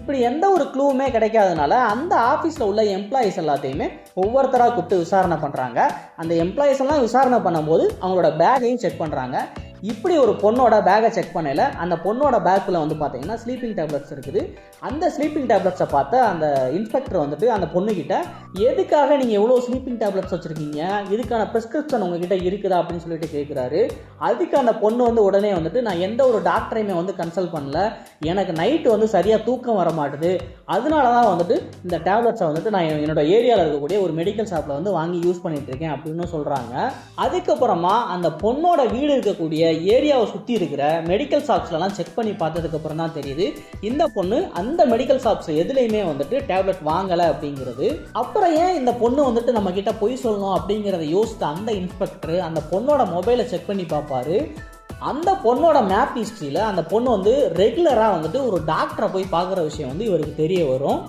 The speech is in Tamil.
இப்படி எந்த ஒரு க்ளூவுமே கிடைக்காதனால அந்த ஆஃபீஸில் உள்ள எம்ப்ளாயீஸ் எல்லாத்தையுமே ஒவ்வொருத்தராக கூப்பிட்டு விசாரணை பண்ணுறாங்க. அந்த எம்ப்ளாயீஸ் எல்லாம் விசாரணை பண்ணும்போது அவங்களோட பேக்கையும் செக் பண்ணுறாங்க. இப்படி ஒரு பொண்ணோட பேக்கை செக் பண்ணல அந்த பொண்ணோட பேக்கில் வந்து பார்த்தீங்கன்னா ஸ்லீப்பிங் டேப்லெட்ஸ் இருக்குது. அந்த ஸ்லீப்பிங் டேப்லெட்ஸை பார்த்து அந்த இன்ஸ்பெக்டர் வந்துட்டு அந்த பொண்ணுக்கிட்ட எதுக்காக நீங்கள் எவ்வளோ ஸ்லீப்பிங் டேப்லெட்ஸ் வச்சுருக்கீங்க, இதுக்கான ப்ரிஸ்கிரிப்ஷன் உங்ககிட்ட இருக்குதா அப்படின்னு சொல்லிட்டு கேட்குறாரு. அதுக்கு அந்த பொண்ணு வந்து உடனே வந்துட்டு நான் எந்த ஒரு டாக்டரையுமே வந்து கன்சல்ட் பண்ணல, எனக்கு நைட்டு வந்து சரியாக தூக்கம் வர மாட்டுது, அதனால தான் வந்துட்டு இந்த டேப்லெட்ஸை வந்துட்டு நான் என்னோட ஏரியாவில் இருக்கக்கூடிய ஒரு மெடிக்கல் ஷாப்பில் வந்து வாங்கி யூஸ் பண்ணிட்டு இருக்கேன் அப்படின்னு சொல்கிறாங்க. அதுக்கப்புறமா அந்த பொண்ணோட வீடு இருக்கக்கூடிய ஏரியாவை சுற்றி இருக்கிற மெடிக்கல் ஷாப்ஸ்லாம் செக் பண்ணி பார்த்ததுக்கு அப்புறம் தான் தெரியுது இந்த பொண்ணு அந்த மெடிக்கல் ஷாப்ஸ் எதுலையுமே வந்துட்டு டேப்லெட் வாங்கலை அப்படிங்கிறது. அப்புறம் ஏன் இந்த பொண்ணு வந்துட்டு நம்ம கிட்ட பொய் சொல்லணும் அப்படிங்கிறத யோசித்த அந்த இன்ஸ்பெக்டர் அந்த பொண்ணோட மொபைலை செக் பண்ணி பார்ப்பாரு. அந்த பொண்ணோட மேப் ஹிஸ்ட்ரியில் அந்த பொண்ணு வந்து ரெகுலராக வந்துட்டு ஒரு டாக்டரை போய் பார்க்குற விஷயம் வந்து இவருக்கு தெரிய வரும்.